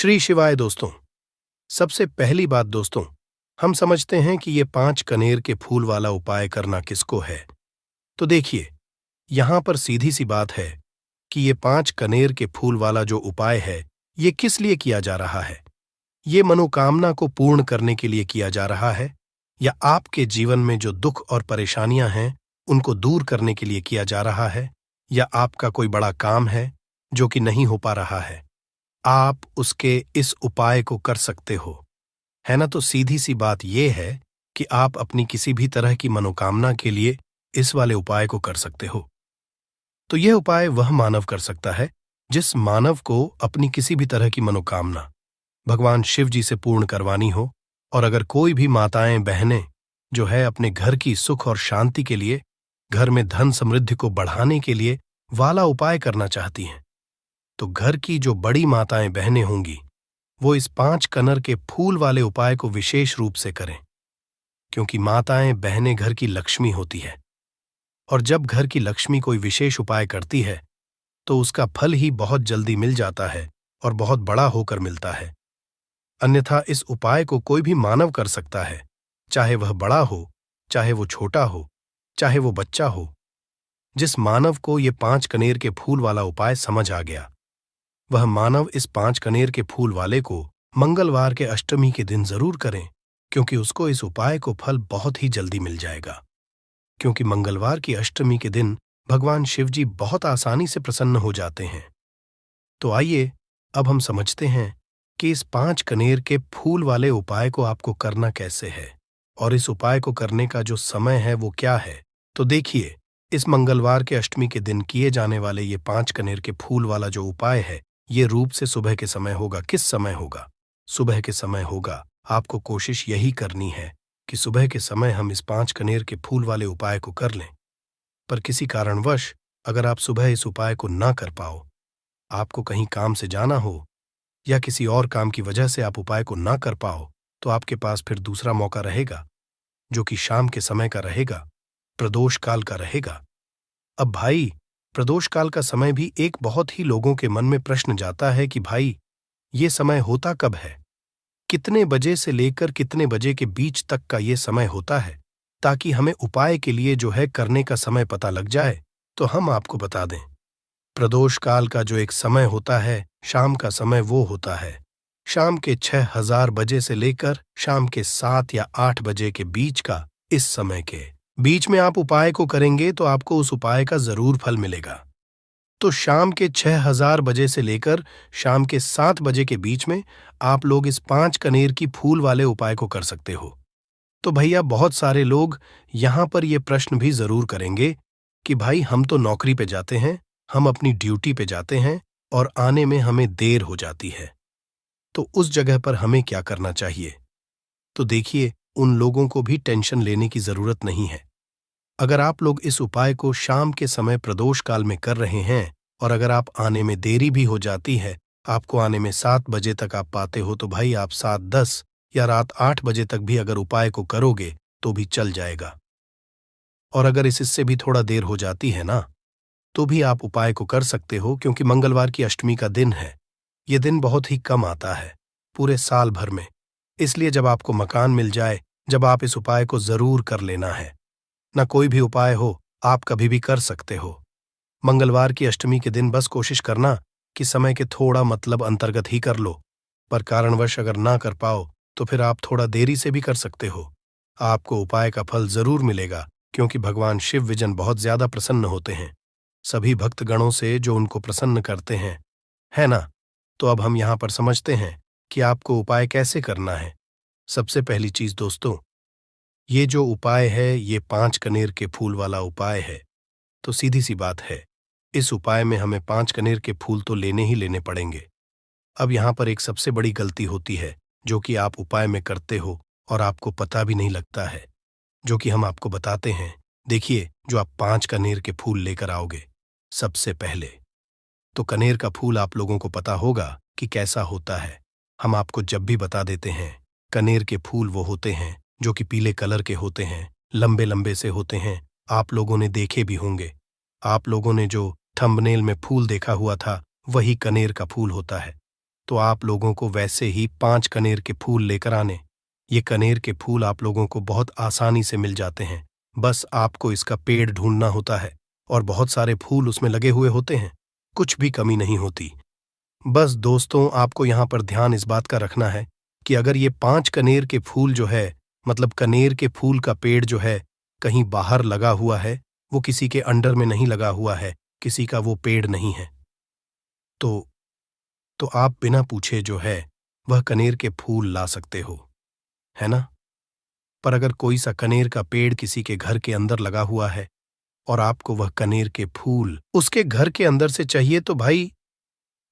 श्री शिवाय दोस्तों। सबसे पहली बात दोस्तों, हम समझते हैं कि ये 5 कनेर के फूल वाला उपाय करना किसको है। तो देखिए, यहां पर सीधी सी बात है कि ये 5 कनेर के फूल वाला जो उपाय है, ये किस लिए किया जा रहा है। ये मनोकामना को पूर्ण करने के लिए किया जा रहा है, या आपके जीवन में जो दुख और परेशानियां हैं उनको दूर करने के लिए किया जा रहा है, या आपका कोई बड़ा काम है जो कि नहीं हो पा रहा है, आप उसके इस उपाय को कर सकते हो, है ना। तो सीधी सी बात यह है कि आप अपनी किसी भी तरह की मनोकामना के लिए इस वाले उपाय को कर सकते हो। तो यह उपाय वह मानव कर सकता है जिस मानव को अपनी किसी भी तरह की मनोकामना भगवान शिव जी से पूर्ण करवानी हो। और अगर कोई भी माताएं बहनें जो है अपने घर की सुख और शांति के लिए, घर में धन समृद्धि को बढ़ाने के लिए वाला उपाय करना चाहती हैं, तो घर की जो बड़ी माताएं बहनें होंगी वो इस 5 कनेर के फूल वाले उपाय को विशेष रूप से करें, क्योंकि माताएं बहनें घर की लक्ष्मी होती है। और जब घर की लक्ष्मी कोई विशेष उपाय करती है तो उसका फल ही बहुत जल्दी मिल जाता है और बहुत बड़ा होकर मिलता है। अन्यथा इस उपाय को कोई भी मानव कर सकता है, चाहे वह बड़ा हो, चाहे वो छोटा हो, चाहे वो बच्चा हो। जिस मानव को ये 5 कनेर के फूल वाला उपाय समझ आ गया, वह मानव इस 5 कनेर के फूल वाले को मंगलवार के अष्टमी के दिन जरूर करें, क्योंकि उसको इस उपाय को फल बहुत ही जल्दी मिल जाएगा। क्योंकि मंगलवार की अष्टमी के दिन भगवान शिव जी बहुत आसानी से प्रसन्न हो जाते हैं। तो आइए अब हम समझते हैं कि इस 5 कनेर के फूल वाले उपाय को आपको करना कैसे है, और इस उपाय को करने का जो समय है वो क्या है। तो देखिए, इस मंगलवार के अष्टमी के दिन किए जाने वाले ये 5 कनेर के फूल वाला जो उपाय है, ये रूप से सुबह के समय होगा। किस समय होगा? सुबह के समय होगा। आपको कोशिश यही करनी है कि सुबह के समय हम इस 5 कनेर के फूल वाले उपाय को कर लें। पर किसी कारणवश अगर आप सुबह इस उपाय को ना कर पाओ, आपको कहीं काम से जाना हो या किसी और काम की वजह से आप उपाय को ना कर पाओ, तो आपके पास फिर दूसरा मौका रहेगा, जो कि शाम के समय का रहेगा, प्रदोष काल का रहेगा। अब भाई, प्रदोष काल का समय भी एक बहुत ही लोगों के मन में प्रश्न जाता है कि भाई, ये समय होता कब है, कितने बजे से लेकर कितने बजे के बीच तक का ये समय होता है, ताकि हमें उपाय के लिए जो है करने का समय पता लग जाए। तो हम आपको बता दें, प्रदोष काल का जो एक समय होता है, शाम का समय, वो होता है शाम के 6000 बजे से लेकर शाम के 7 या 8 बजे के बीच का। इस समय के बीच में आप उपाय को करेंगे तो आपको उस उपाय का जरूर फल मिलेगा। तो शाम के 6000 बजे से लेकर शाम के 7 बजे के बीच में आप लोग इस 5 कनेर की फूल वाले उपाय को कर सकते हो। तो भैया, बहुत सारे लोग यहां पर ये प्रश्न भी जरूर करेंगे कि भाई, हम तो नौकरी पे जाते हैं, हम अपनी ड्यूटी पे जाते हैं और आने में हमें देर हो जाती है, तो उस जगह पर हमें क्या करना चाहिए। तो देखिए, उन लोगों को भी टेंशन लेने की जरूरत नहीं है। अगर आप लोग इस उपाय को शाम के समय प्रदोष काल में कर रहे हैं, और अगर आप आने में देरी भी हो जाती है, आपको आने में 7 बजे तक आप पाते हो, तो भाई आप 7:10 या रात 8 बजे तक भी अगर उपाय को करोगे तो भी चल जाएगा। और अगर इससे भी थोड़ा देर हो जाती है ना, तो भी आप उपाय को कर सकते हो, क्योंकि मंगलवार की अष्टमी का दिन है। ये दिन बहुत ही कम आता है पूरे साल भर में, इसलिए जब आपको मकान मिल जाए, जब आप इस उपाय को जरूर कर लेना है। ना कोई भी उपाय हो, आप कभी भी कर सकते हो। मंगलवार की अष्टमी के दिन बस कोशिश करना कि समय के थोड़ा मतलब अंतर्गत ही कर लो। पर कारणवश अगर ना कर पाओ तो फिर आप थोड़ा देरी से भी कर सकते हो। आपको उपाय का फल जरूर मिलेगा, क्योंकि भगवान शिव विजन बहुत ज्यादा प्रसन्न होते हैं सभी भक्तगणों से जो उनको प्रसन्न करते हैं, है ना। तो अब हम यहां पर समझते हैं कि आपको उपाय कैसे करना है। सबसे पहली चीज दोस्तों, ये जो उपाय है, ये 5 कनेर के फूल वाला उपाय है। तो सीधी सी बात है, इस उपाय में हमें 5 कनेर के फूल तो लेने ही लेने पड़ेंगे। अब यहां पर एक सबसे बड़ी गलती होती है, जो कि आप उपाय में करते हो और आपको पता भी नहीं लगता है, जो कि हम आपको बताते हैं। देखिए, जो आप 5 कनेर के फूल लेकर आओगे, सबसे पहले तो कनेर का फूल आप लोगों को पता होगा कि कैसा होता है। हम आपको जब भी बता देते हैं, कनेर के फूल वो होते हैं जो कि पीले कलर के होते हैं, लंबे लंबे से होते हैं। आप लोगों ने देखे भी होंगे, आप लोगों ने जो थंबनेल में फूल देखा हुआ था, वही कनेर का फूल होता है। तो आप लोगों को वैसे ही 5 कनेर के फूल लेकर आने। ये कनेर के फूल आप लोगों को बहुत आसानी से मिल जाते हैं। बस आपको इसका पेड़ ढूंढना होता है और बहुत सारे फूल उसमें लगे हुए होते हैं, कुछ भी कमी नहीं होती। बस दोस्तों, आपको यहाँ पर ध्यान इस बात का रखना है कि अगर ये 5 कनेर के फूल जो है, मतलब कनेर के फूल का पेड़ जो है, कहीं बाहर लगा हुआ है, वो किसी के अंडर में नहीं लगा हुआ है, किसी का वो पेड़ नहीं है, तो आप बिना पूछे जो है वह कनेर के फूल ला सकते हो, है ना? पर अगर कोई सा कनेर का पेड़ किसी के घर के अंदर लगा हुआ है और आपको वह कनेर के फूल उसके घर के अंदर से चाहिए, तो भाई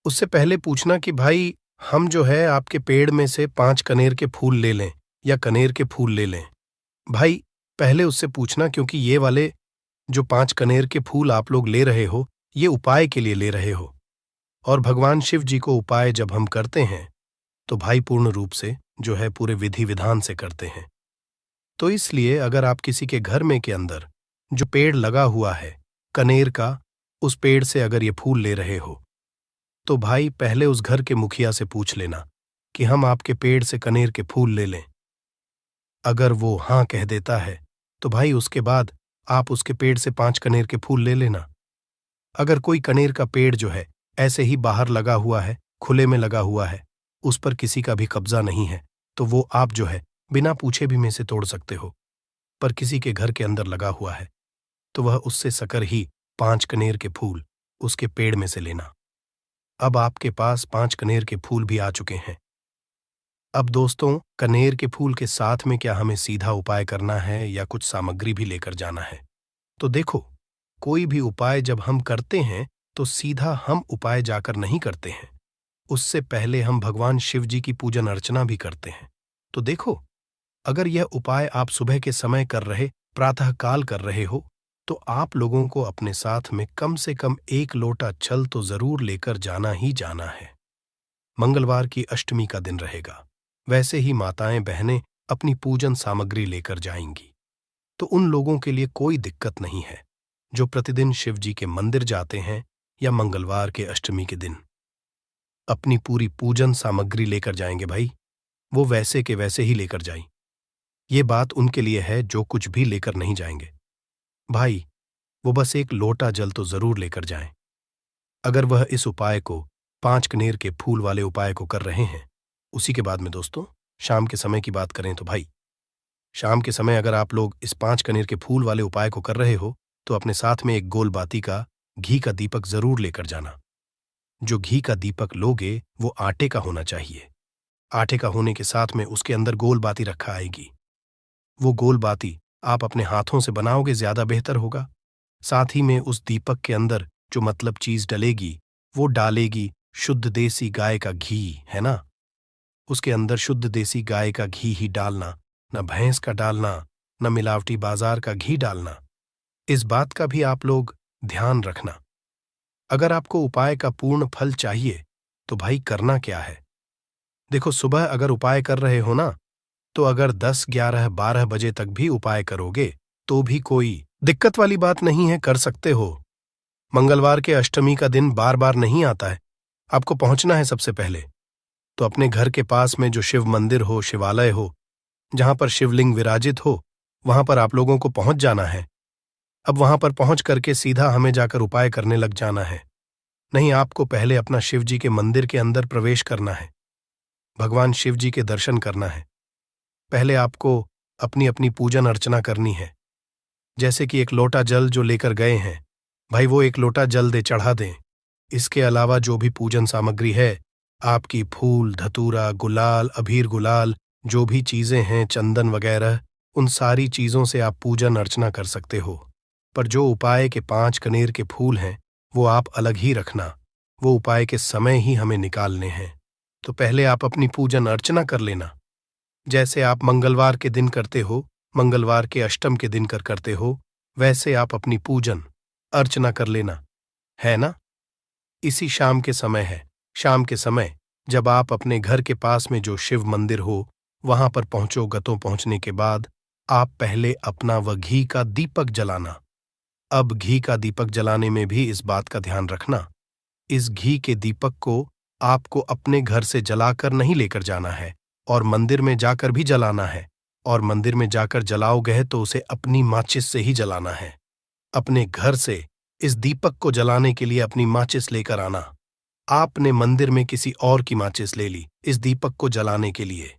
उससे पहले पूछना कि भाई हम जो है आपके पेड़ में से 5 कनेर के फूल ले लें या कनेर के फूल ले लें। भाई पहले उससे पूछना, क्योंकि ये वाले जो 5 कनेर के फूल आप लोग ले रहे हो, ये उपाय के लिए ले रहे हो। और भगवान शिव जी को उपाय जब हम करते हैं तो भाई पूर्ण रूप से जो है पूरे विधि विधान से करते हैं। तो इसलिए अगर आप किसी के घर में के अंदर जो पेड़ लगा हुआ है कनेर का, उस पेड़ से अगर ये फूल ले रहे हो, तो भाई पहले उस घर के मुखिया से पूछ लेना कि हम आपके पेड़ से कनेर के फूल ले लें। अगर वो हाँ कह देता है तो भाई उसके बाद आप उसके पेड़ से 5 कनेर के फूल ले लेना। अगर कोई कनेर का पेड़ जो है ऐसे ही बाहर लगा हुआ है, खुले में लगा हुआ है, उस पर किसी का भी कब्जा नहीं है, तो वो आप जो है बिना पूछे भी में से तोड़ सकते हो। पर किसी के घर के अंदर लगा हुआ है तो वह उससे सकर ही 5 कनेर के फूल उसके पेड़ में से लेना। अब आपके पास 5 कनेर के फूल भी आ चुके हैं। अब दोस्तों, कनेर के फूल के साथ में क्या हमें सीधा उपाय करना है या कुछ सामग्री भी लेकर जाना है? तो देखो, कोई भी उपाय जब हम करते हैं तो सीधा हम उपाय जाकर नहीं करते हैं, उससे पहले हम भगवान शिव जी की पूजन अर्चना भी करते हैं। तो देखो, अगर यह उपाय आप सुबह के समय कर रहे, प्रातःकाल कर रहे हो, तो आप लोगों को अपने साथ में कम से कम 1 लोटा जल तो जरूर लेकर जाना ही जाना है। मंगलवार की अष्टमी का दिन रहेगा, वैसे ही माताएं बहनें अपनी पूजन सामग्री लेकर जाएंगी, तो उन लोगों के लिए कोई दिक्कत नहीं है जो प्रतिदिन शिव जी के मंदिर जाते हैं या मंगलवार के अष्टमी के दिन अपनी पूरी पूजन सामग्री लेकर जाएंगे। भाई वो वैसे के वैसे ही लेकर जाएं। ये बात उनके लिए है जो कुछ भी लेकर नहीं जाएंगे। भाई वो बस 1 लोटा जल तो जरूर लेकर जाएं। अगर वह इस उपाय को 5 कनेर के फूल वाले उपाय को कर रहे हैं, उसी के बाद में दोस्तों शाम के समय की बात करें तो भाई शाम के समय अगर आप लोग इस 5 कनेर के फूल वाले उपाय को कर रहे हो तो अपने साथ में 1 गोल बाती का घी का दीपक जरूर लेकर जाना। जो घी का दीपक लोगे वो आटे का होना चाहिए। आटे का होने के साथ में उसके अंदर गोल बाती रखा आएगी। वो गोल बाती आप अपने हाथों से बनाओगे ज्यादा बेहतर होगा। साथ ही में उस दीपक के अंदर जो मतलब चीज डलेगी वो डालेगी शुद्ध देसी गाय का घी, है ना? उसके अंदर शुद्ध देसी गाय का घी ही डालना, न भैंस का डालना, न मिलावटी बाजार का घी डालना। इस बात का भी आप लोग ध्यान रखना। अगर आपको उपाय का पूर्ण फल चाहिए तो भाई करना क्या है? देखो, सुबह अगर उपाय कर रहे हो ना, तो अगर 10, 11, 12 बजे तक भी उपाय करोगे तो भी कोई दिक्कत वाली बात नहीं है, कर सकते हो। मंगलवार के अष्टमी का दिन बार बार नहीं आता है। आपको पहुंचना है सबसे पहले तो अपने घर के पास में जो शिव मंदिर हो, शिवालय हो, जहां पर शिवलिंग विराजित हो, वहां पर आप लोगों को पहुंच जाना है। अब वहां पर पहुंच करके सीधा हमें जाकर उपाय करने लग जाना है। नहीं, आपको पहले अपना शिव जी के मंदिर के अंदर प्रवेश करना है, भगवान शिव जी के दर्शन करना है। पहले आपको अपनी अपनी पूजन अर्चना करनी है। जैसे कि 1 लोटा जल जो लेकर गए हैं, भाई वो 1 लोटा जल दे चढ़ा दें। इसके अलावा जो भी पूजन सामग्री है, आपकी फूल, धतूरा, गुलाल, अबीर गुलाल, जो भी चीजें हैं, चंदन वगैरह, उन सारी चीजों से आप पूजन अर्चना कर सकते हो। पर जो उपाय के 5 कनेर के फूल हैं वो आप अलग ही रखना, वो उपाय के समय ही हमें निकालने हैं। तो पहले आप अपनी पूजन अर्चना कर लेना, जैसे आप मंगलवार के दिन करते हो, मंगलवार के अष्टम के दिन करते हो, वैसे आप अपनी पूजन अर्चना कर लेना, है ना? इसी शाम के समय है। शाम के समय जब आप अपने घर के पास में जो शिव मंदिर हो वहां पर पहुंचो, गतों पहुंचने के बाद आप पहले अपना वह घी का दीपक जलाना। अब घी का दीपक जलाने में भी इस बात का ध्यान रखना, इस घी के दीपक को आपको अपने घर से जलाकर नहीं लेकर जाना है और मंदिर में जाकर भी जलाना है, और मंदिर में जाकर जलाओगे तो उसे अपनी माचिस से ही जलाना है। अपने घर से इस दीपक को जलाने के लिए अपनी माचिस लेकर आना। आपने मंदिर में किसी और की माचिस ले ली इस दीपक को जलाने के लिए।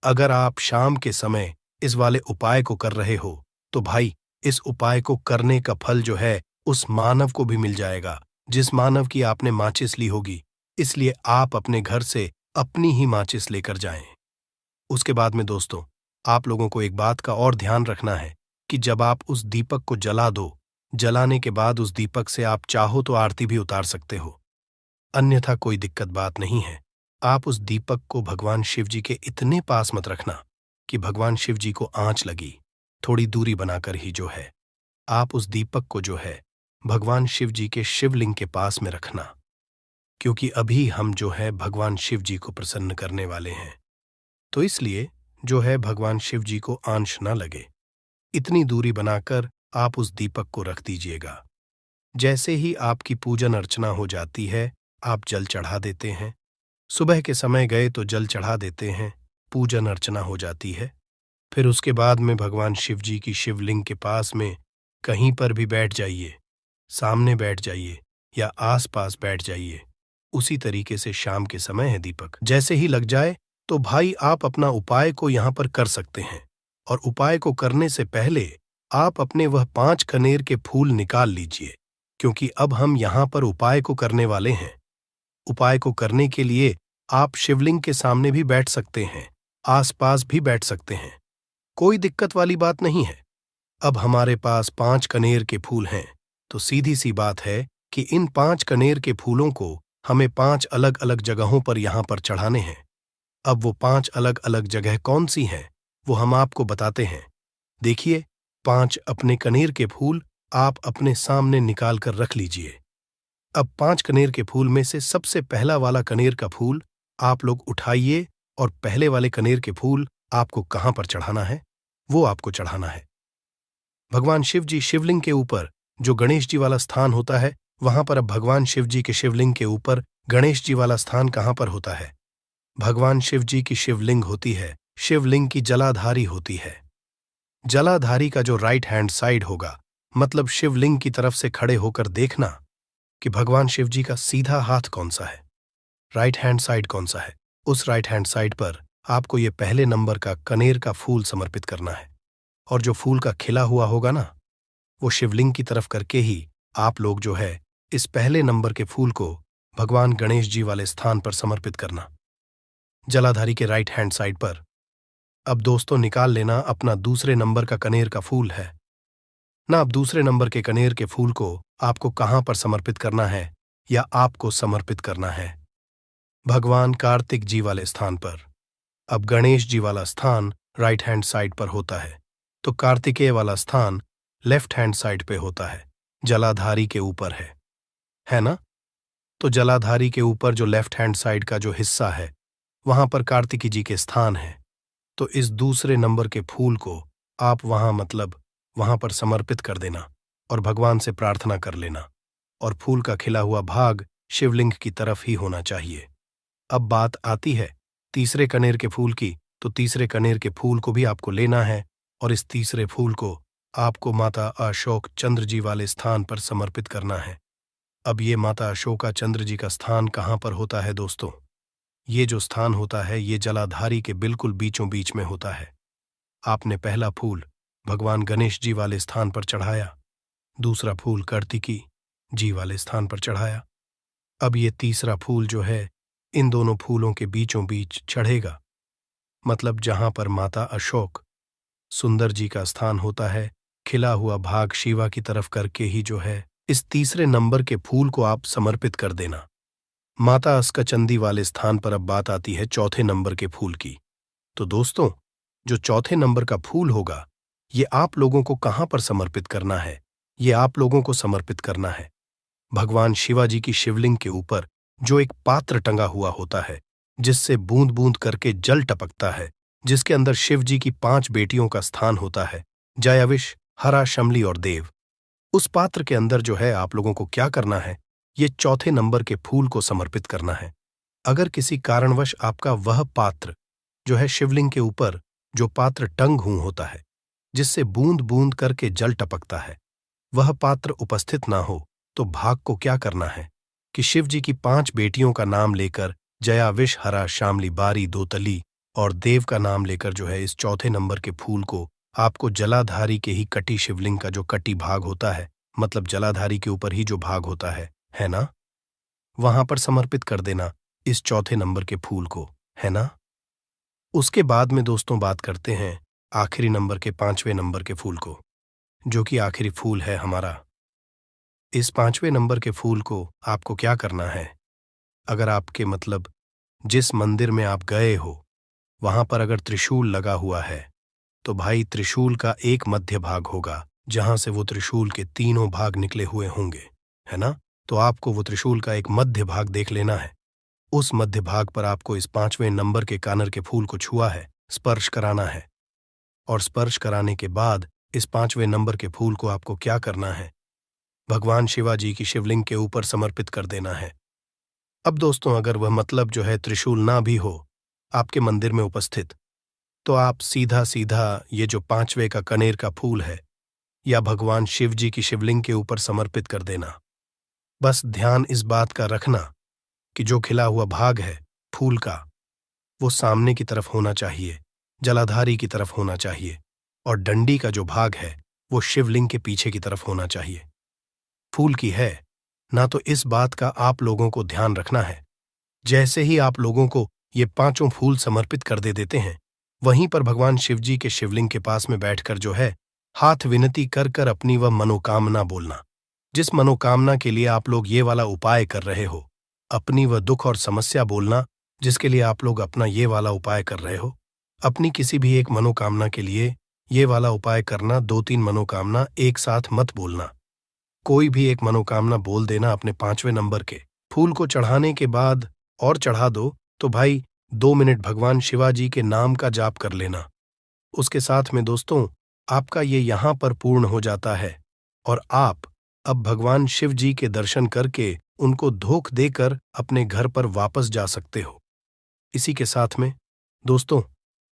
अगर आप शाम के समय इस वाले उपाय को कर रहे हो तो भाई, इस उपाय को करने का फल जो है उस मानव को भी मिल जाएगा जिस मानव की आपने माचिस ली होगी। इसलिए आप अपने घर से अपनी ही माचिस लेकर जाएं। उसके बाद में दोस्तों, आप लोगों को एक बात का और ध्यान रखना है कि जब आप उस दीपक को जला दो, जलाने के बाद उस दीपक से आप चाहो तो आरती भी उतार सकते हो, अन्यथा कोई दिक्कत बात नहीं है। आप उस दीपक को भगवान शिव जी के इतने पास मत रखना कि भगवान शिव जी को आंच लगी। थोड़ी दूरी बनाकर ही जो है आप उस दीपक को जो है भगवान शिव जी के शिवलिंग के पास में रखना, क्योंकि अभी हम जो है भगवान शिव जी को प्रसन्न करने वाले हैं। तो इसलिए जो है भगवान शिव जी को आंच न लगे, इतनी दूरी बनाकर आप उस दीपक को रख दीजिएगा। जैसे ही आपकी पूजन अर्चना हो जाती है, आप जल चढ़ा देते हैं। सुबह के समय गए तो जल चढ़ा देते हैं, पूजन अर्चना हो जाती है। फिर उसके बाद में भगवान शिव जी की शिवलिंग के पास में कहीं पर भी बैठ जाइए, सामने बैठ जाइए या आसपास बैठ जाइए। उसी तरीके से शाम के समय है दीपक जैसे ही लग जाए तो भाई आप अपना उपाय को यहाँ पर कर सकते हैं। और उपाय को करने से पहले आप अपने वह 5 कनेर के फूल निकाल लीजिए, क्योंकि अब हम यहाँ पर उपाय को करने वाले हैं। उपाय को करने के लिए आप शिवलिंग के सामने भी बैठ सकते हैं, आसपास भी बैठ सकते हैं, कोई दिक्कत वाली बात नहीं है। अब हमारे पास 5 कनेर के फूल हैं, तो सीधी सी बात है कि इन 5 कनेर के फूलों को हमें 5 अलग अलग जगहों पर यहाँ पर चढ़ाने हैं। अब वो 5 अलग अलग जगह कौन सी हैं वो हम आपको बताते हैं। देखिए, 5 अपने कनेर के फूल आप अपने सामने निकाल कर रख लीजिए। अब 5 कनेर के फूल में से सबसे पहला वाला कनेर का फूल आप लोग उठाइए, और पहले वाले कनेर के फूल आपको कहाँ पर चढ़ाना है वो आपको चढ़ाना है भगवान शिव जी शिवलिंग के ऊपर। जो गणेश जी वाला स्थान होता है वहां पर अब भगवान शिव जी के शिवलिंग के ऊपर गणेश जी वाला स्थान कहाँ पर होता है? भगवान शिव जी की शिवलिंग होती है, शिवलिंग की जलाधारी होती है। जलाधारी का जो राइट हैंड साइड होगा, मतलब शिवलिंग की तरफ से खड़े होकर देखना कि भगवान शिव जी का सीधा हाथ कौन सा है, राइट हैंड साइड कौन सा है। उस राइट हैंड साइड पर आपको ये पहले नंबर का कनेर का फूल समर्पित करना है, और जो फूल का खिला हुआ होगा ना, वो शिवलिंग की तरफ करके ही आप लोग जो है इस पहले नंबर के फूल को भगवान गणेश जी वाले स्थान पर समर्पित करना, जलाधारी के राइट हैंड साइड पर। अब दोस्तों निकाल लेना अपना दूसरे नंबर का कनेर का फूल है ना। अब दूसरे नंबर के कनेर के फूल को आपको कहां पर समर्पित करना है, या आपको समर्पित करना है भगवान कार्तिक जी वाले स्थान पर। अब गणेश जी वाला स्थान राइट हैंड साइड पर होता है, तो कार्तिकेय वाला स्थान लेफ्ट हैंड साइड पे होता है, जलाधारी के ऊपर है ना। तो जलाधारी के ऊपर जो लेफ्ट हैंड साइड का जो हिस्सा है वहां पर कार्तिकी जी के स्थान है। तो इस दूसरे नंबर के फूल को आप वहां पर समर्पित कर देना और भगवान से प्रार्थना कर लेना, और फूल का खिला हुआ भाग शिवलिंग की तरफ ही होना चाहिए। अब बात आती है तीसरे कनेर के फूल की, तो तीसरे कनेर के फूल को भी आपको लेना है, और इस तीसरे फूल को आपको माता अशोक चंद्र जी वाले स्थान पर समर्पित करना है। अब ये माता अशोका चंद्र जी का स्थान कहाँ पर होता है दोस्तों? ये जो स्थान होता है ये जलाधारी के बिल्कुल बीचों बीच में होता है। आपने पहला फूल भगवान गणेश जी वाले स्थान पर चढ़ाया, दूसरा फूल कार्तिकी जी वाले स्थान पर चढ़ाया। अब ये तीसरा फूल जो है इन दोनों फूलों के बीचों बीच चढ़ेगा, मतलब जहां पर माता अशोक सुंदर जी का स्थान होता है, खिला हुआ भाग शिवा की तरफ करके ही जो है इस तीसरे नंबर के फूल को आप समर्पित कर देना माता अस्कचंदी वाले स्थान पर। अब बात आती है चौथे नंबर के फूल की। तो दोस्तों, जो चौथे नंबर का फूल होगा ये आप लोगों को कहां पर समर्पित करना है? ये आप लोगों को समर्पित करना है भगवान शिवाजी की शिवलिंग के ऊपर जो एक पात्र टंगा हुआ होता है, जिससे बूंद बूंद करके जल टपकता है, जिसके अंदर शिव जी की 5 बेटियों का स्थान होता है, जयाविश, हरा, शमली और देव। उस पात्र के अंदर जो है आप लोगों को क्या करना है, ये चौथे नंबर के फूल को समर्पित करना है। अगर किसी कारणवश आपका वह पात्र जो है शिवलिंग के ऊपर जो पात्र टंग हुआ होता है, जिससे बूंद बूंद करके जल टपकता है, वह पात्र उपस्थित ना हो, तो भाग को क्या करना है कि शिव जी की 5 बेटियों का नाम लेकर जया, विष, हरा, शामली, बारी, दोतली और देव का नाम लेकर जो है इस चौथे नंबर के फूल को आपको जलाधारी के ही कटी शिवलिंग का जो कटी भाग होता है, मतलब जलाधारी के ऊपर ही जो भाग होता है ना, वहां पर समर्पित कर देना इस चौथे नंबर के फूल को, है ना। उसके बाद में दोस्तों बात करते हैं आखिरी नंबर के 5वें नंबर के फूल को, जो कि आखिरी फूल है हमारा। इस 5वें नंबर के फूल को आपको क्या करना है, अगर आपके मतलब जिस मंदिर में आप गए हो वहां पर अगर त्रिशूल लगा हुआ है, तो भाई त्रिशूल का एक मध्य भाग होगा जहां से वो त्रिशूल के तीनों भाग निकले हुए होंगे, है ना। तो आपको वो त्रिशूल का एक मध्य भाग देख लेना है। उस मध्य भाग पर आपको इस 5वें नंबर के कानर के फूल को छुआ है, स्पर्श कराना है। और स्पर्श कराने के बाद इस 5वें नंबर के फूल को आपको क्या करना है, भगवान शिवाजी की शिवलिंग के ऊपर समर्पित कर देना है। अब दोस्तों अगर वह मतलब जो है त्रिशूल ना भी हो आपके मंदिर में उपस्थित, तो आप सीधा सीधा ये जो 5वें का कनेर का फूल है या भगवान शिव जी की शिवलिंग के ऊपर समर्पित कर देना। बस ध्यान इस बात का रखना कि जो खिला हुआ भाग है फूल का, वो सामने की तरफ होना चाहिए, जलाधारी की तरफ होना चाहिए, और डंडी का जो भाग है वो शिवलिंग के पीछे की तरफ होना चाहिए। फूल की है ना, तो इस बात का आप लोगों को ध्यान रखना है। जैसे ही आप लोगों को ये 5 फूल समर्पित कर देते हैं, वहीं पर भगवान शिव जी के शिवलिंग के पास में बैठकर जो है हाथ विनती कर कर अपनी वह मनोकामना बोलना, जिस मनोकामना के लिए आप लोग ये वाला उपाय कर रहे हो। अपनी वह दुख और समस्या बोलना जिसके लिए आप लोग अपना ये वाला उपाय कर रहे हो। अपनी किसी भी एक मनोकामना के लिए ये वाला उपाय करना, 2-3 मनोकामना एक साथ मत बोलना। कोई भी एक मनोकामना बोल देना अपने 5वें नंबर के फूल को चढ़ाने के बाद, और चढ़ा दो तो भाई 2 मिनट भगवान शिवाजी के नाम का जाप कर लेना। उसके साथ में दोस्तों आपका ये यहां पर पूर्ण हो जाता है और आप अब भगवान शिव जी के दर्शन करके उनको धोख देकर अपने घर पर वापस जा सकते हो। इसी के साथ में दोस्तों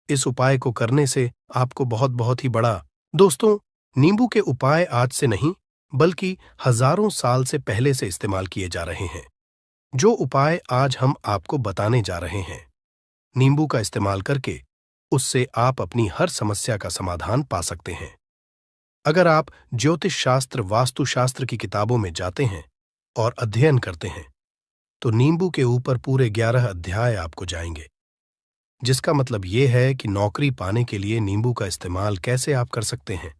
इस उपाय को करने से आपको बहुत बहुत ही बड़ा, दोस्तों नींबू के उपाय आज से नहीं बल्कि हजारों साल से पहले से इस्तेमाल किए जा रहे हैं। जो उपाय आज हम आपको बताने जा रहे हैं, नींबू का इस्तेमाल करके उससे आप अपनी हर समस्या का समाधान पा सकते हैं। अगर आप ज्योतिष शास्त्र, वास्तुशास्त्र की किताबों में जाते हैं और अध्ययन करते हैं, तो नींबू के ऊपर पूरे 11 अध्याय आपको जाएंगे, जिसका मतलब यह है कि नौकरी पाने के लिए नींबू का इस्तेमाल कैसे आप कर सकते हैं,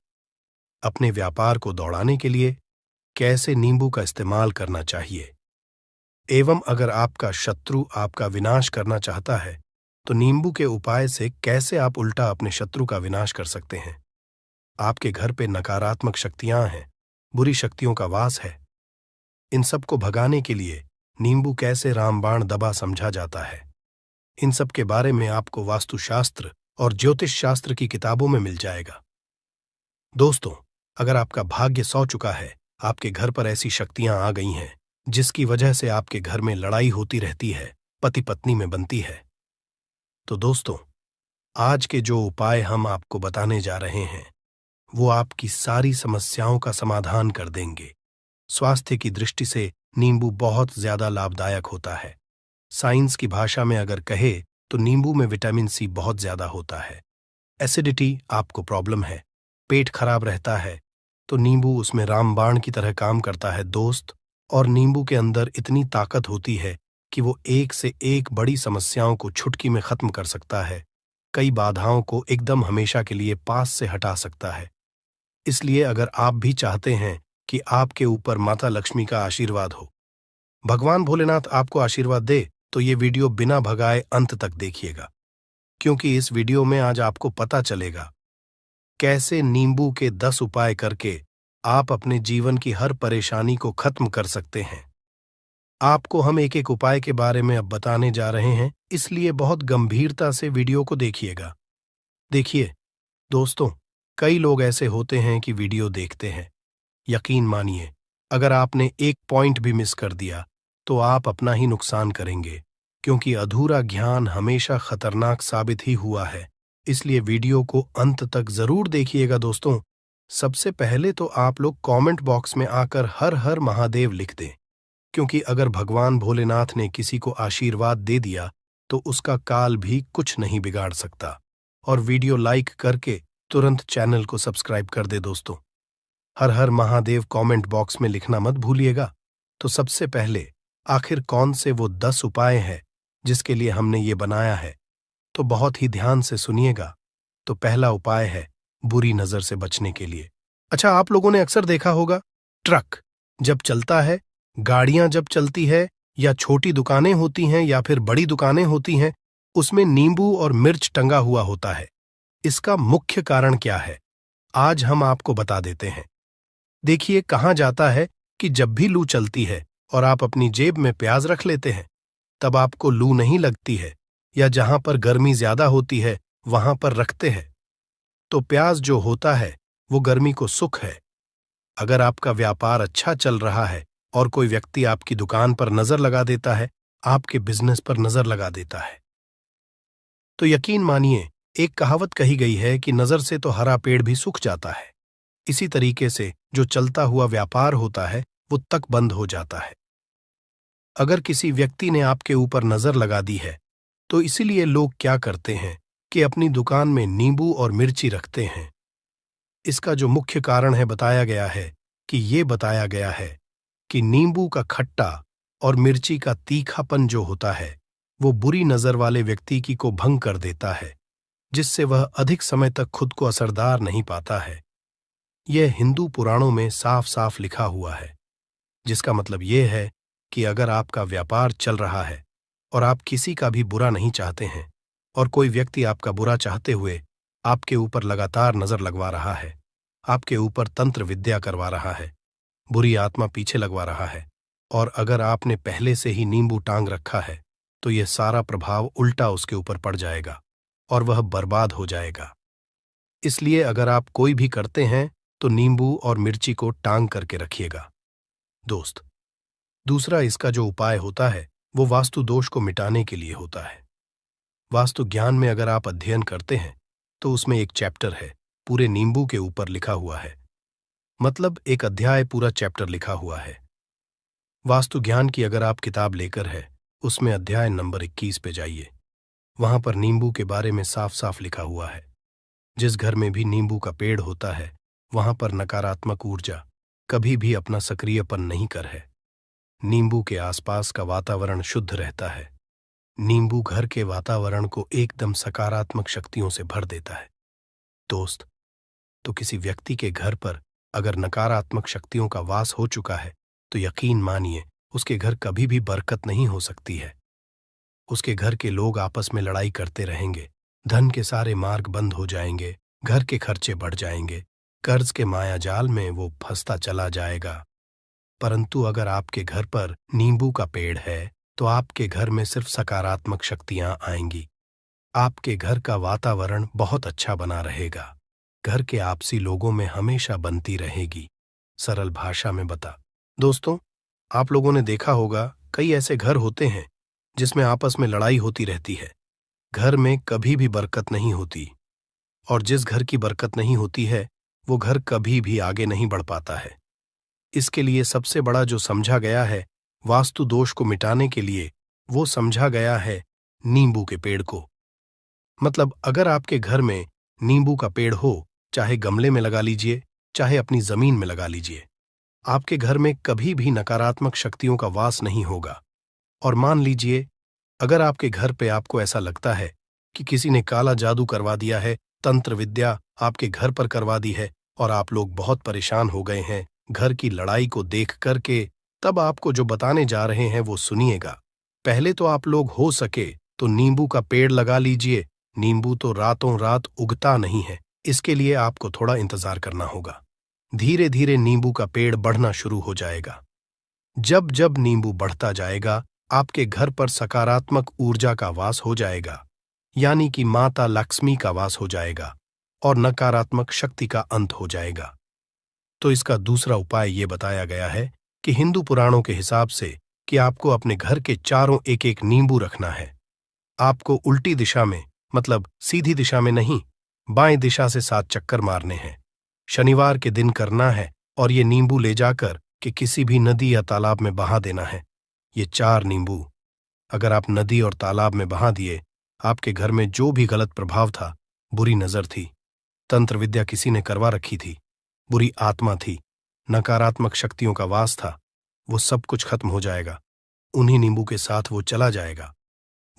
अपने व्यापार को दौड़ाने के लिए कैसे नींबू का इस्तेमाल करना चाहिए, एवं अगर आपका शत्रु आपका विनाश करना चाहता है तो नींबू के उपाय से कैसे आप उल्टा अपने शत्रु का विनाश कर सकते हैं। आपके घर पे नकारात्मक शक्तियां हैं, बुरी शक्तियों का वास है, इन सब को भगाने के लिए नींबू कैसे रामबाण दबा समझा जाता है, इन सब के बारे में आपको वास्तुशास्त्र और ज्योतिष शास्त्र की किताबों में मिल जाएगा। दोस्तों अगर आपका भाग्य सौ चुका है, आपके घर पर ऐसी शक्तियां आ गई हैं जिसकी वजह से आपके घर में लड़ाई होती रहती है, पति पत्नी में बनती है, तो दोस्तों आज के जो उपाय हम आपको बताने जा रहे हैं वो आपकी सारी समस्याओं का समाधान कर देंगे। स्वास्थ्य की दृष्टि से नींबू बहुत ज्यादा लाभदायक होता है। साइंस की भाषा में अगर कहे तो नींबू में विटामिन सी बहुत ज्यादा होता है। एसिडिटी आपको प्रॉब्लम है, पेट खराब रहता है, तो नींबू उसमें रामबाण की तरह काम करता है दोस्त। और नींबू के अंदर इतनी ताकत होती है कि वो एक से एक बड़ी समस्याओं को चुटकी में खत्म कर सकता है, कई बाधाओं को एकदम हमेशा के लिए पास से हटा सकता है। इसलिए अगर आप भी चाहते हैं कि आपके ऊपर माता लक्ष्मी का आशीर्वाद हो, भगवान भोलेनाथ आपको आशीर्वाद दे, तो ये वीडियो बिना भगाए अंत तक देखिएगा, क्योंकि इस वीडियो में आज आपको पता चलेगा कैसे नींबू के 10 उपाय करके आप अपने जीवन की हर परेशानी को खत्म कर सकते हैं। आपको हम एक एक उपाय के बारे में अब बताने जा रहे हैं, इसलिए बहुत गंभीरता से वीडियो को देखिएगा। देखिए दोस्तों, कई लोग ऐसे होते हैं कि वीडियो देखते हैं, यकीन मानिए अगर आपने एक पॉइंट भी मिस कर दिया तो आप अपना ही नुकसान करेंगे। क्योंकि अधूरा ज्ञान हमेशा खतरनाक साबित ही हुआ है। इसलिए वीडियो को अंत तक जरूर देखिएगा दोस्तों। सबसे पहले तो आप लोग कमेंट बॉक्स में आकर हर हर महादेव लिख दें, क्योंकि अगर भगवान भोलेनाथ ने किसी को आशीर्वाद दे दिया तो उसका काल भी कुछ नहीं बिगाड़ सकता। और वीडियो लाइक करके तुरंत चैनल को सब्सक्राइब कर दे दोस्तों। हर हर महादेव कमेंट बॉक्स में लिखना मत भूलिएगा। तो सबसे पहले आखिर कौन से वो 10 उपाय हैं जिसके लिए हमने ये बनाया है, तो बहुत ही ध्यान से सुनिएगा। तो पहला उपाय है बुरी नजर से बचने के लिए। अच्छा, आप लोगों ने अक्सर देखा होगा, ट्रक जब चलता है, गाड़ियां जब चलती है, या छोटी दुकानें होती हैं या फिर बड़ी दुकानें होती हैं, उसमें नींबू और मिर्च टंगा हुआ होता है। इसका मुख्य कारण क्या है, आज हम आपको बता देते हैं। देखिए, कहा जाता है कि जब भी लू चलती है और आप अपनी जेब में प्याज रख लेते हैं, तब आपको लू नहीं लगती है, या जहां पर गर्मी ज्यादा होती है वहां पर रखते हैं तो प्याज जो होता है वो गर्मी को सुख है। अगर आपका व्यापार अच्छा चल रहा है और कोई व्यक्ति आपकी दुकान पर नजर लगा देता है, आपके बिजनेस पर नजर लगा देता है, तो यकीन मानिए, एक कहावत कही गई है कि नजर से तो हरा पेड़ भी सूख जाता है। इसी तरीके से जो चलता हुआ व्यापार होता है वो तक बंद हो जाता है। अगर किसी व्यक्ति ने आपके ऊपर नजर लगा दी है, तो इसीलिए लोग क्या करते हैं कि अपनी दुकान में नींबू और मिर्ची रखते हैं। इसका जो मुख्य कारण है बताया गया है कि नींबू का खट्टा और मिर्ची का तीखापन जो होता है वो बुरी नजर वाले व्यक्ति की को भंग कर देता है, जिससे वह अधिक समय तक खुद को असरदार नहीं पाता है। यह हिंदू पुराणों में साफ साफ लिखा हुआ है, जिसका मतलब यह है कि अगर आपका व्यापार चल रहा है और आप किसी का भी बुरा नहीं चाहते हैं, और कोई व्यक्ति आपका बुरा चाहते हुए आपके ऊपर लगातार नजर लगवा रहा है, आपके ऊपर तंत्र विद्या करवा रहा है, बुरी आत्मा पीछे लगवा रहा है, और अगर आपने पहले से ही नींबू टांग रखा है, तो यह सारा प्रभाव उल्टा उसके ऊपर पड़ जाएगा और वह बर्बाद हो जाएगा। इसलिए अगर आप कोई भी करते हैं तो नींबू और मिर्ची को टांग करके रखिएगा दोस्त। दूसरा इसका जो उपाय होता है वो वास्तु दोष को मिटाने के लिए होता है। वास्तु ज्ञान में अगर आप अध्ययन करते हैं तो उसमें एक चैप्टर है पूरे नींबू के ऊपर लिखा हुआ है, मतलब एक अध्याय पूरा चैप्टर लिखा हुआ है। वास्तु ज्ञान की अगर आप किताब लेकर है, उसमें अध्याय नंबर 21 पे जाइए। वहां पर नींबू के बारे में साफ साफ लिखा हुआ है। जिस घर में भी नींबू का पेड़ होता है वहां पर नकारात्मक ऊर्जा कभी भी अपना सक्रियपन नहीं कर है। नींबू के आसपास का वातावरण शुद्ध रहता है। नींबू घर के वातावरण को एकदम सकारात्मक शक्तियों से भर देता है दोस्त। तो किसी व्यक्ति के घर पर अगर नकारात्मक शक्तियों का वास हो चुका है तो यकीन मानिए उसके घर कभी भी बरकत नहीं हो सकती है। उसके घर के लोग आपस में लड़ाई करते रहेंगे, धन के सारे मार्ग बंद हो जाएंगे, घर के खर्चे बढ़ जाएंगे, कर्ज के मायाजाल में वो फंसता चला जाएगा। परंतु अगर आपके घर पर नींबू का पेड़ है तो आपके घर में सिर्फ सकारात्मक शक्तियां आएंगी। आपके घर का वातावरण बहुत अच्छा बना रहेगा। घर के आपसी लोगों में हमेशा बनती रहेगी। सरल भाषा में बता दोस्तों, आप लोगों ने देखा होगा कई ऐसे घर होते हैं जिसमें आपस में लड़ाई होती रहती है। घर में कभी भी बरकत नहीं होती, और जिस घर की बरकत नहीं होती है वो घर कभी भी आगे नहीं बढ़ पाता है। इसके लिए सबसे बड़ा जो समझा गया है वास्तु दोष को मिटाने के लिए, वो समझा गया है नींबू के पेड़ को। मतलब अगर आपके घर में नींबू का पेड़ हो, चाहे गमले में लगा लीजिए, चाहे अपनी जमीन में लगा लीजिए, आपके घर में कभी भी नकारात्मक शक्तियों का वास नहीं होगा। और मान लीजिए अगर आपके घर पे आपको ऐसा लगता है कि किसी ने काला जादू करवा दिया है, तंत्र विद्या आपके घर पर करवा दी है, और आप लोग बहुत परेशान हो गए हैं घर की लड़ाई को देख करके, तब आपको जो बताने जा रहे हैं वो सुनिएगा। पहले तो आप लोग हो सके तो नींबू का पेड़ लगा लीजिए। नींबू तो रातों रात उगता नहीं है, इसके लिए आपको थोड़ा इंतजार करना होगा। धीरे धीरे नींबू का पेड़ बढ़ना शुरू हो जाएगा। जब जब नींबू बढ़ता जाएगा आपके घर पर सकारात्मक ऊर्जा का वास हो जाएगा, यानी कि माता लक्ष्मी का वास हो जाएगा और नकारात्मक शक्ति का अंत हो जाएगा। तो इसका दूसरा उपाय ये बताया गया है कि हिंदू पुराणों के हिसाब से कि आपको अपने घर के चारों एक एक नींबू रखना है। आपको उल्टी दिशा में, मतलब सीधी दिशा में नहीं, बाएं दिशा से 7 चक्कर मारने हैं। शनिवार के दिन करना है और ये नींबू ले जाकर कि किसी भी नदी या तालाब में बहा देना है। ये 4 नींबू अगर आप नदी और तालाब में बहा दिए, आपके घर में जो भी गलत प्रभाव था, बुरी नजर थी, तंत्र विद्या किसी ने करवा रखी थी, बुरी आत्मा थी, नकारात्मक शक्तियों का वास था, वो सब कुछ खत्म हो जाएगा। उन्हीं नींबू के साथ वो चला जाएगा।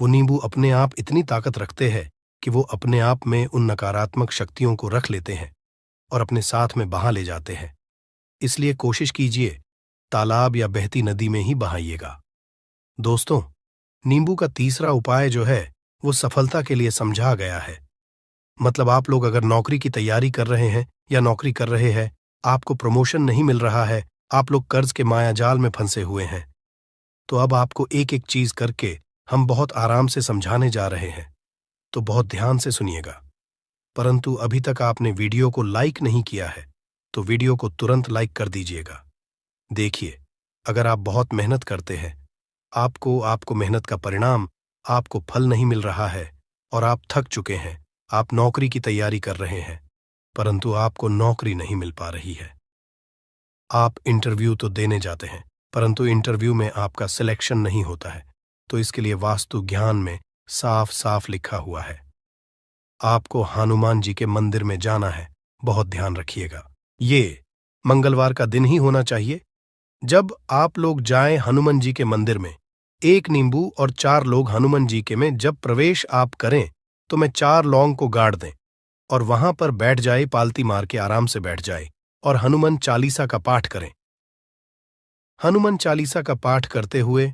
वो नींबू अपने आप इतनी ताकत रखते हैं कि वो अपने आप में उन नकारात्मक शक्तियों को रख लेते हैं और अपने साथ में बहा ले जाते हैं। इसलिए कोशिश कीजिए तालाब या बहती नदी में ही बहाइएगा। दोस्तों, नींबू का तीसरा उपाय जो है वो सफलता के लिए समझा गया है। मतलब आप लोग अगर नौकरी की तैयारी कर रहे हैं या नौकरी कर रहे हैं, आपको प्रमोशन नहीं मिल रहा है, आप लोग कर्ज के मायाजाल में फंसे हुए हैं, तो अब आपको एक एक चीज करके हम बहुत आराम से समझाने जा रहे हैं, तो बहुत ध्यान से सुनिएगा। परंतु अभी तक आपने वीडियो को लाइक नहीं किया है तो वीडियो को तुरंत लाइक कर दीजिएगा। देखिए, अगर आप बहुत मेहनत करते हैं, आपको मेहनत का परिणाम, आपको फल नहीं मिल रहा है और आप थक चुके हैं, आप नौकरी की तैयारी कर रहे हैं परंतु आपको नौकरी नहीं मिल पा रही है। आप इंटरव्यू तो देने जाते हैं परंतु इंटरव्यू में आपका सिलेक्शन नहीं होता है, तो इसके लिए वास्तु ज्ञान में साफ साफ लिखा हुआ है, आपको हनुमान जी के मंदिर में जाना है। बहुत ध्यान रखिएगा, ये मंगलवार का दिन ही होना चाहिए। जब आप लोग जाएं हनुमान जी के मंदिर में, 1 नींबू और 4 लोग हनुमान जी के में जब प्रवेश आप करें तो मैं 4 लौंग को गाड़ दें और वहां पर बैठ जाए, पालती मार के आराम से बैठ जाए और हनुमान चालीसा का पाठ करें। हनुमान चालीसा का पाठ करते हुए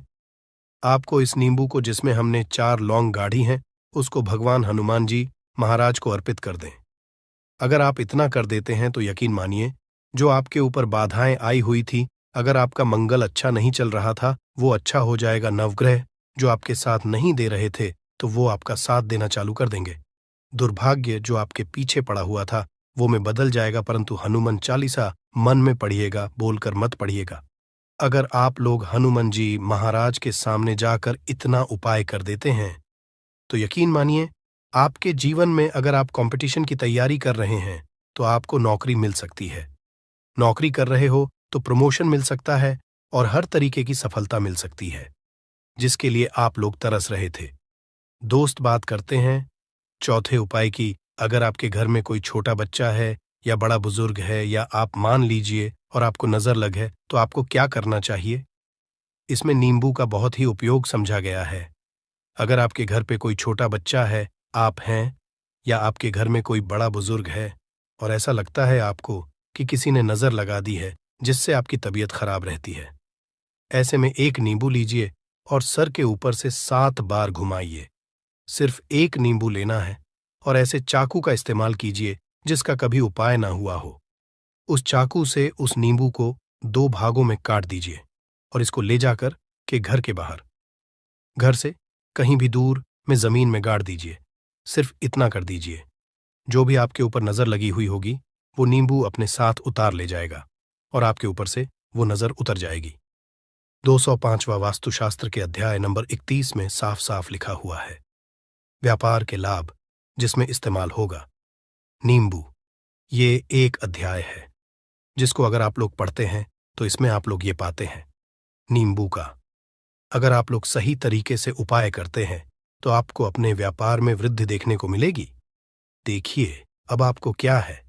आपको इस नींबू को, जिसमें हमने 4 लौंग गाढ़ी हैं, उसको भगवान हनुमान जी महाराज को अर्पित कर दें। अगर आप इतना कर देते हैं तो यकीन मानिए, जो आपके ऊपर बाधाएं आई हुई थी, अगर आपका मंगल अच्छा नहीं चल रहा था, वो अच्छा हो जाएगा। नवग्रह जो आपके साथ नहीं दे रहे थे तो वो आपका साथ देना चालू कर देंगे। दुर्भाग्य जो आपके पीछे पड़ा हुआ था वो में बदल जाएगा। परंतु हनुमान चालीसा मन में पढ़िएगा, बोलकर मत पढ़िएगा। अगर आप लोग हनुमान जी महाराज के सामने जाकर इतना उपाय कर देते हैं तो यकीन मानिए, आपके जीवन में अगर आप कंपटीशन की तैयारी कर रहे हैं तो आपको नौकरी मिल सकती है। नौकरी कर रहे हो तो प्रमोशन मिल सकता है और हर तरीके की सफलता मिल सकती है, जिसके लिए आप लोग तरस रहे थे। दोस्त बात करते हैं चौथे उपाय की। अगर आपके घर में कोई छोटा बच्चा है या बड़ा बुजुर्ग है, या आप मान लीजिए और आपको नजर लग है, तो आपको क्या करना चाहिए? इसमें नींबू का बहुत ही उपयोग समझा गया है। अगर आपके घर पे कोई छोटा बच्चा है, आप हैं, या आपके घर में कोई बड़ा बुजुर्ग है और ऐसा लगता है आपको कि किसी ने नजर लगा दी है जिससे आपकी तबीयत खराब रहती है, ऐसे में 1 नींबू लीजिए और सर के ऊपर से 7 बार घुमाइए। सिर्फ 1 नींबू लेना है और ऐसे चाकू का इस्तेमाल कीजिए जिसका कभी उपाय ना हुआ हो। उस चाकू से उस नींबू को 2 भागों में काट दीजिए और इसको ले जाकर के घर के बाहर, घर से कहीं भी दूर में जमीन में गाड़ दीजिए। सिर्फ इतना कर दीजिए, जो भी आपके ऊपर नजर लगी हुई होगी वो नींबू अपने साथ उतार ले जाएगा और आपके ऊपर से वो नजर उतर जाएगी। 205वां वास्तुशास्त्र के अध्याय नंबर 31 में साफ साफ लिखा हुआ है, व्यापार के लाभ जिसमें इस्तेमाल होगा नींबू। ये एक अध्याय है जिसको अगर आप लोग पढ़ते हैं तो इसमें आप लोग ये पाते हैं नींबू का अगर आप लोग सही तरीके से उपाय करते हैं तो आपको अपने व्यापार में वृद्धि देखने को मिलेगी। देखिए अब आपको क्या है।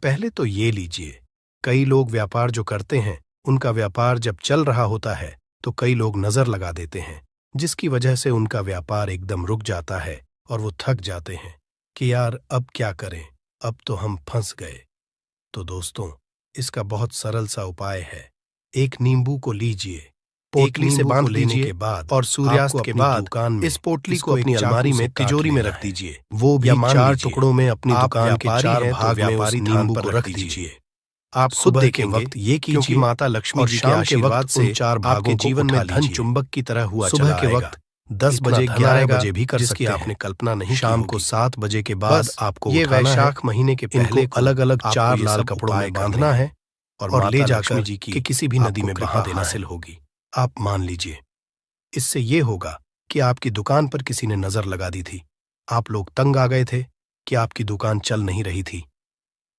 पहले तो ये लीजिए, कई लोग व्यापार जो करते हैं उनका व्यापार जब चल रहा होता है तो कई लोग नजर लगा देते हैं, जिसकी वजह से उनका व्यापार एकदम रुक जाता है और वो थक जाते हैं कि यार अब क्या करें, अब तो हम फंस गए। तो दोस्तों, इसका बहुत सरल सा उपाय है। 1 नींबू को लीजिए, पोटली से बांध लेने के बाद और सूर्यास्त के बाद दुकान में इस पोटली को अपनी अलमारी में, तिजोरी में रख दीजिए। वो भी 4 टुकड़ों में अपनी दुकान के 4 भाग में उस नींबू को रख दीजिए। आप सुबह के वक्त ये कीजिए, माता लक्ष्मी जी के आशीर्वाद से 4 भागों जीवन में धन चुंबक की तरह हुआ सुबह के वक्त 10 बजे 11 बजे भी कर सकते हैं, आपने कल्पना नहीं। शाम को 7 बजे के बाद आपको ये वैशाख महीने के पहले अलग अलग 4 लाल कपड़ों में बांधना है और ले जाकर कि किसी भी नदी में बहा देना हासिल होगी। आप मान लीजिए, इससे ये होगा कि आपकी दुकान पर किसी ने नजर लगा दी थी। आप लोग तंग आ गए थे कि आपकी दुकान चल नहीं रही थी।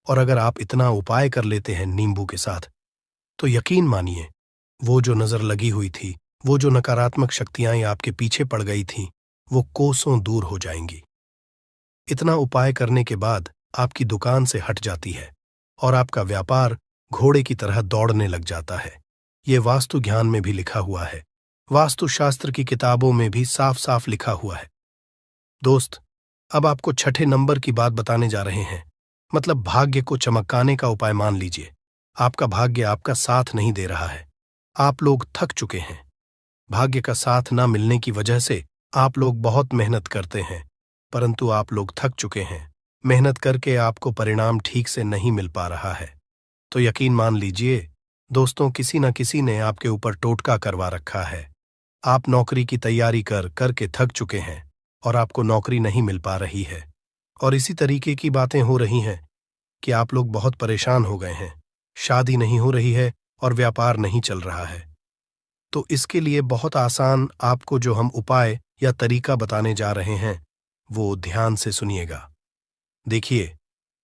और अगर आप इतना उपाय कर लेते हैं नींबू के साथ, तो यकीन मानिए, वो जो नजर लगी हुई थी, वो जो नकारात्मक शक्तियां आपके पीछे पड़ गई थीं, वो कोसों दूर हो जाएंगी। इतना उपाय करने के बाद आपकी दुकान से हट जाती है और आपका व्यापार घोड़े की तरह दौड़ने लग जाता है। ये वास्तु ज्ञान में भी लिखा हुआ है, वास्तुशास्त्र की किताबों में भी साफ साफ लिखा हुआ है। दोस्त, अब आपको छठे नंबर की बात बताने जा रहे हैं, मतलब भाग्य को चमकाने का उपाय। मान लीजिए, आपका भाग्य आपका साथ नहीं दे रहा है। आप लोग थक चुके हैं। भाग्य का साथ ना मिलने की वजह से आप लोग बहुत मेहनत करते हैं, परंतु आप लोग थक चुके हैं। मेहनत करके आपको परिणाम ठीक से नहीं मिल पा रहा है। तो यकीन मान लीजिए दोस्तों, किसी न किसी ने आपके ऊपर टोटका करवा रखा है। आप नौकरी की तैयारी करके थक चुके हैं और आपको नौकरी नहीं मिल पा रही है। और इसी तरीके की बातें हो रही हैं कि आप लोग बहुत परेशान हो गए हैं। शादी नहीं हो रही है और व्यापार नहीं चल रहा है। तो इसके लिए बहुत आसान आपको जो हम उपाय या तरीका बताने जा रहे हैं, वो ध्यान से सुनिएगा। देखिए,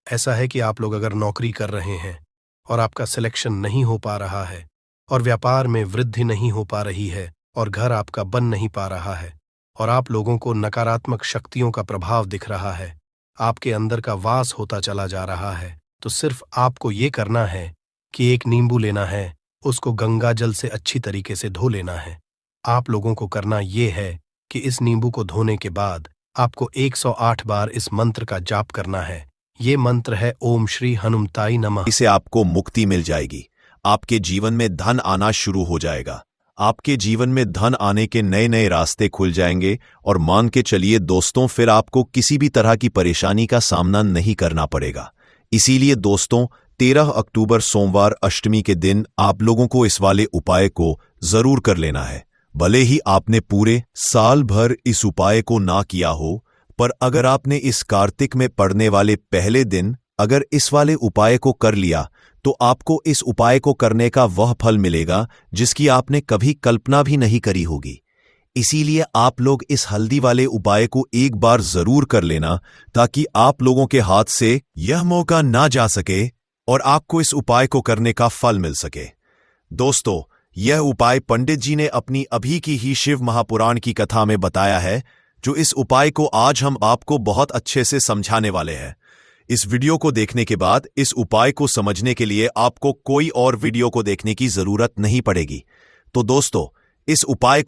ऐसा है कि आप लोग अगर नौकरी कर रहे हैं और आपका सिलेक्शन नहीं हो पा रहा है और व्यापार में वृद्धि नहीं हो पा रही है और घर आपका बन नहीं पा रहा है और आप लोगों को नकारात्मक शक्तियों का प्रभाव दिख रहा है, आपके अंदर का वास होता चला जा रहा है, तो सिर्फ आपको ये करना है कि एक नींबू लेना है, उसको गंगा जल से अच्छी तरीके से धो लेना है। आप लोगों को करना ये है कि इस नींबू को धोने के बाद आपको 108 बार इस मंत्र का जाप करना है। ये मंत्र है ओम श्री हनुमताई नमः। इसे आपको मुक्ति मिल जाएगी। आपके जीवन में धन आना शुरू हो जाएगा। आपके जीवन में धन आने के नए नए रास्ते खुल जाएंगे और मान के चलिए दोस्तों, फिर आपको किसी भी तरह की परेशानी का सामना नहीं करना पड़ेगा। इसीलिए दोस्तों, 13 अक्टूबर सोमवार अष्टमी के दिन आप लोगों को इस वाले उपाय को जरूर कर लेना है। भले ही आपने पूरे साल भर इस उपाय को ना किया हो, पर अगर आपने इस कार्तिक में पड़ने वाले पहले दिन अगर इस वाले उपाय को कर लिया, तो आपको इस उपाय को करने का वह फल मिलेगा जिसकी आपने कभी कल्पना भी नहीं करी होगी। इसीलिए आप लोग इस हल्दी वाले उपाय को एक बार जरूर कर लेना, ताकि आप लोगों के हाथ से यह मौका ना जा सके और आपको इस उपाय को करने का फल मिल सके। दोस्तों, यह उपाय पंडित जी ने अपनी अभी की ही शिव महापुराण की कथा में बताया है, जो इस उपाय को आज हम आपको बहुत अच्छे से समझाने वाले हैं। इस वीडियो को देखने के बाद इस उपाय को समझने के लिए आपको कोई और वीडियो को देखने की जरूरत नहीं पड़ेगी। तो दोस्तों, इस उपाय को